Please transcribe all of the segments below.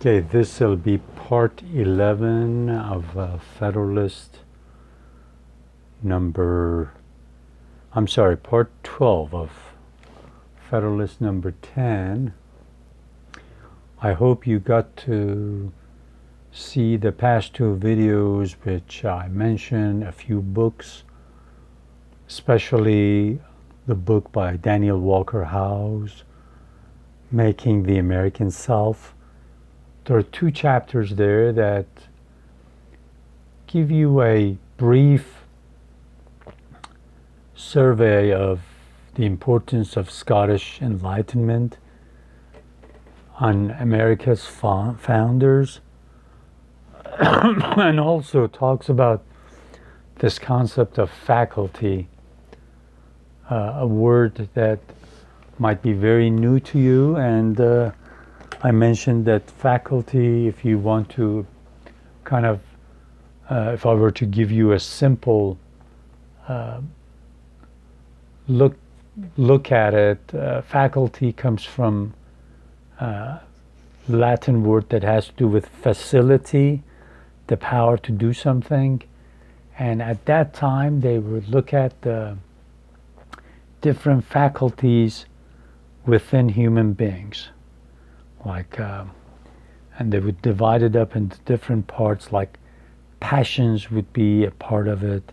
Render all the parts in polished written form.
Okay, this will be part 11 of Federalist number, part 12 of Federalist number 10. I hope you got to see the past two videos which I mentioned, a few books, especially the book by Daniel Walker House, Making the American Self. There are two chapters there that give you a brief survey of the importance of Scottish Enlightenment on America's founders, and also talks about this concept of faculty, a word that might be very new to you. And I mentioned that faculty, if you want to kind of, if I were to give you a simple look at it, faculty comes from Latin word that has to do with facility, the power to do something. And at that time, they would look at the different faculties within human beings, and they would divide it up into different parts, like passions would be a part of it,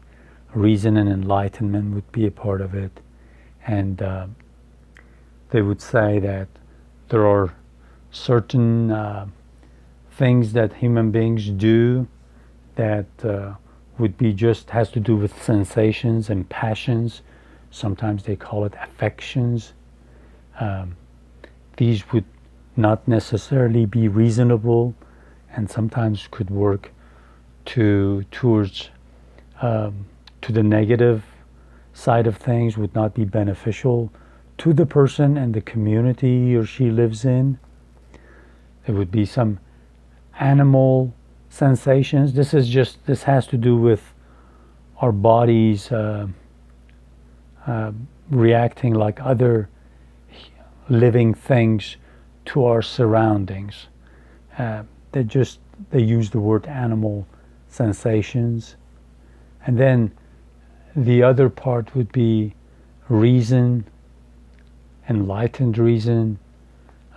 reason and enlightenment would be a part of it. And they would say that there are certain things that human beings do that would be has to do with sensations and passions. Sometimes they call it affections. These would not necessarily be reasonable, and sometimes could work towards to the negative side of things, would not be beneficial to the person and the community he or she lives in. There would be some animal sensations. This has to do with our bodies reacting like other living things to our surroundings. They use the word animal sensations. And then the other part would be reason, enlightened reason.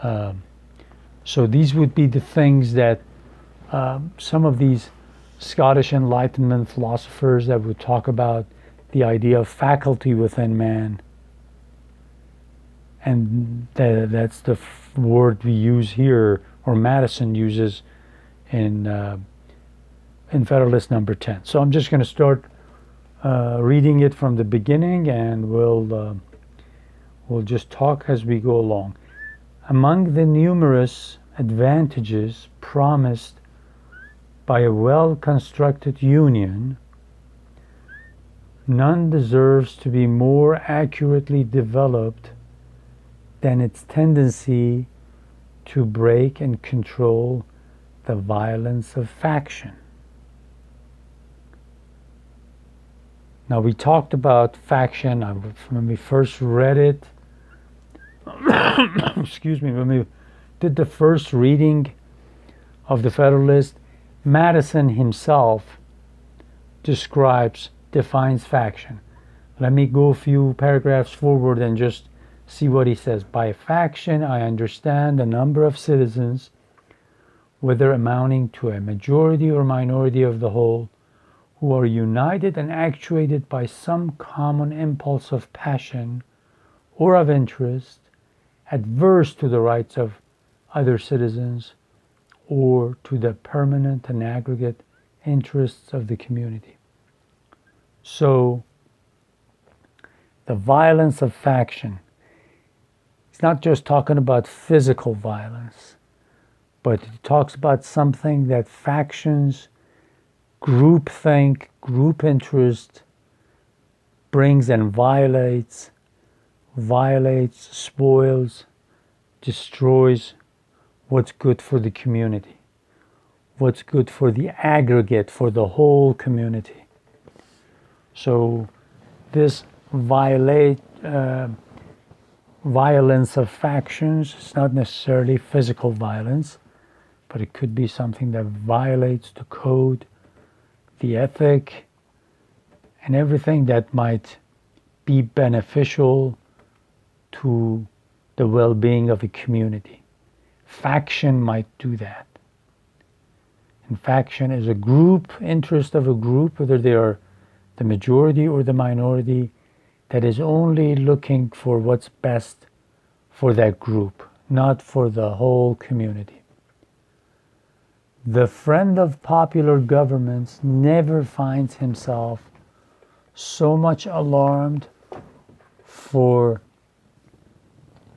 So these would be the things that some of these Scottish Enlightenment philosophers that would talk about the idea of faculty within man. And that's the word we use here, or Madison uses in Federalist number 10. So I'm just going to start reading it from the beginning, and we'll just talk as we go along. Among the numerous advantages promised by a well-constructed union, none deserves to be more accurately developed than its tendency to break and control the violence of faction. Now, we talked about faction when we first read it. Excuse me, when we did the first reading of the Federalist, Madison himself defines faction. Let me go a few paragraphs forward and just see what he says. By faction, I understand a number of citizens, whether amounting to a majority or minority of the whole, who are united and actuated by some common impulse of passion or of interest, adverse to the rights of other citizens or to the permanent and aggregate interests of the community. So, the violence of faction, it's not just talking about physical violence, but it talks about something that factions, groupthink, group interest brings and violates, spoils, destroys what's good for the community, what's good for the aggregate, for the whole community. So this violence of factions is not necessarily physical violence. but it could be something that violates the code, the ethic, and everything that might be beneficial to the well-being of a community. Faction might do that. And faction is a group, interest of a group, whether they are the majority or the minority, that is only looking for what's best for that group, not for the whole community. The friend of popular governments never finds himself so much alarmed for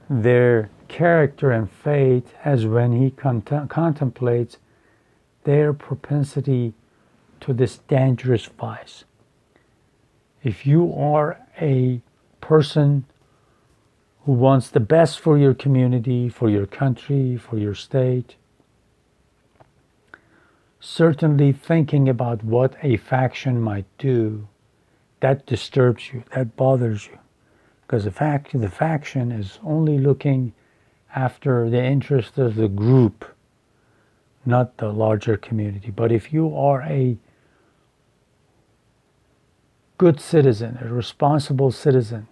their character and fate as when he contemplates their propensity to this dangerous vice. If you are a person who wants the best for your community, for your country, for your state, certainly thinking about what a faction might do, that disturbs you, that bothers you. Because the faction is only looking after the interest of the group, not the larger community. But if you are a good citizen, a responsible citizen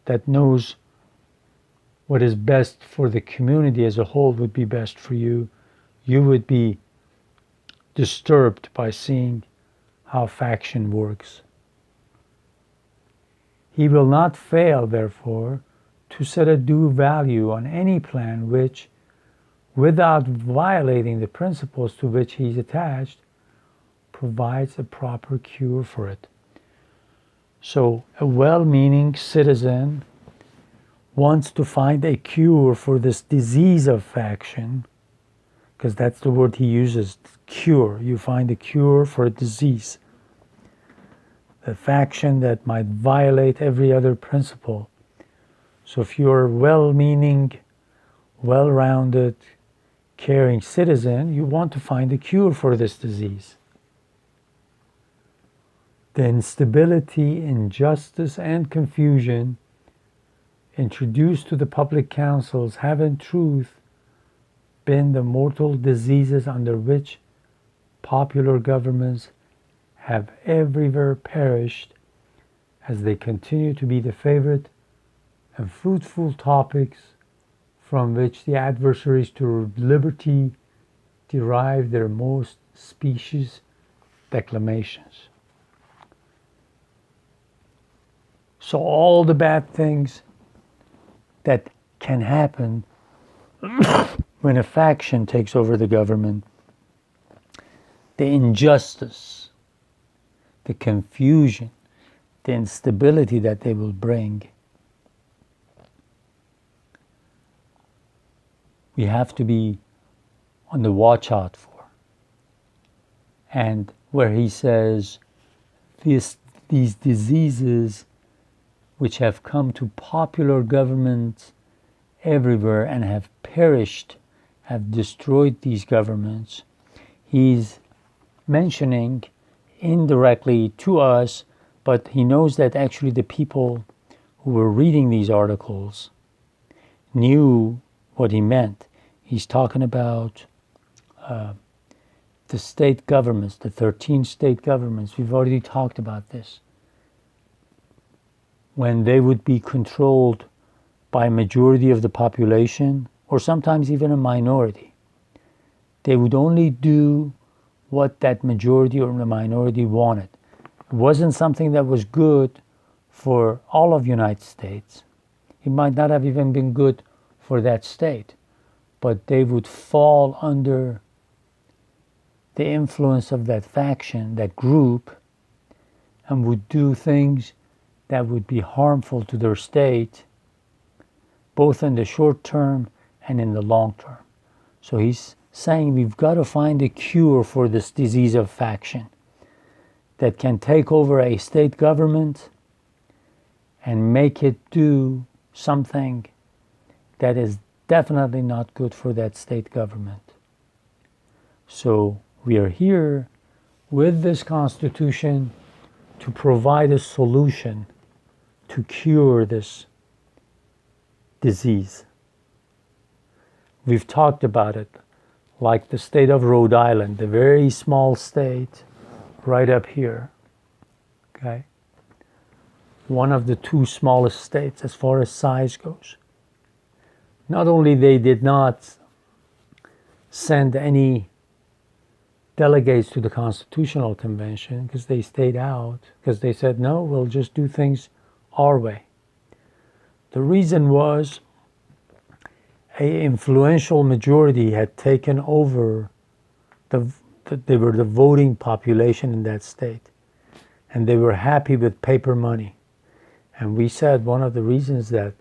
that knows what is best for the community as a whole would be best for you, you would be disturbed by seeing how faction works. He will not fail, therefore, to set a due value on any plan which, without violating the principles to which he is attached, provides a proper cure for it. So a well-meaning citizen wants to find a cure for this disease of faction, because that's the word he uses, cure. You find a cure for a disease. The faction that might violate every other principle. So if you're a well-meaning, well-rounded, caring citizen, you want to find a cure for this disease. The instability, injustice, and confusion introduced to the public councils have in truth been the mortal diseases under which popular governments have everywhere perished, as they continue to be the favorite and fruitful topics from which the adversaries to liberty derive their most specious declamations. So all the bad things that can happen when a faction takes over the government, the injustice, the confusion, the instability that they will bring, we have to be on the watch out for. And where he says these diseases which have come to popular governments everywhere and have perished, have destroyed these governments, he's mentioning indirectly to us, but he knows that actually the people who were reading these articles knew what he meant. He's talking about the state governments, the 13 state governments. We've already talked about this. When they would be controlled by a majority of the population, or sometimes even a minority, they would only do what that majority or the minority wanted. It wasn't something that was good for all of the United States. It might not have even been good for that state, but they would fall under the influence of that faction, that group, and would do things that would be harmful to their state, both in the short term and in the long term. So he's saying we've got to find a cure for this disease of faction that can take over a state government and make it do something that is definitely not good for that state government. So we are here with this Constitution to provide a solution to cure this disease. We've talked about it like the state of Rhode Island, the very small state right up here, okay? One of the two smallest states as far as size goes. Not only they did not send any delegates to the Constitutional Convention because they stayed out, because they said, no, we'll just do things our way. The reason was an influential majority had taken over they were the voting population in that state, and they were happy with paper money. And we said one of the reasons that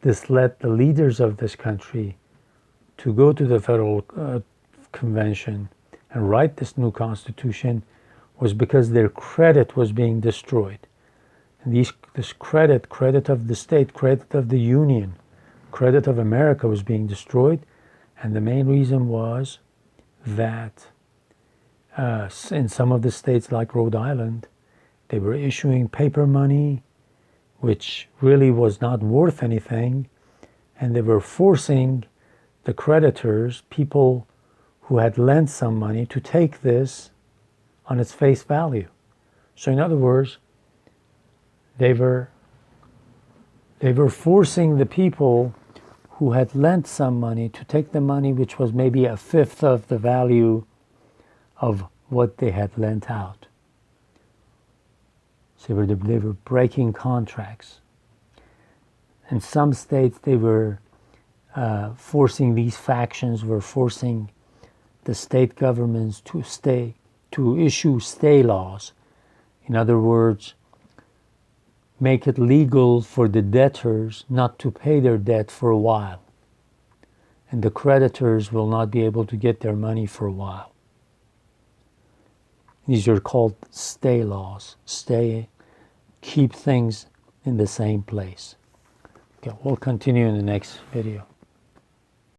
this led the leaders of this country to go to the Federal Convention and write this new Constitution was because their credit was being destroyed. And this credit of the state, credit of the Union, credit of America was being destroyed. And the main reason was that in some of the states like Rhode Island, they were issuing paper money which really was not worth anything, and they were forcing the creditors, people who had lent some money, to take this on its face value. So in other words, they were forcing the people who had lent some money to take the money which was maybe a fifth of the value of what they had lent out. So they were breaking contracts. In some states, they were forcing, these factions were forcing the state governments to issue stay laws. In other words, make it legal for the debtors not to pay their debt for a while. And the creditors will not be able to get their money for a while. These are called stay laws. Keep things in the same place. Okay, we'll continue in the next video.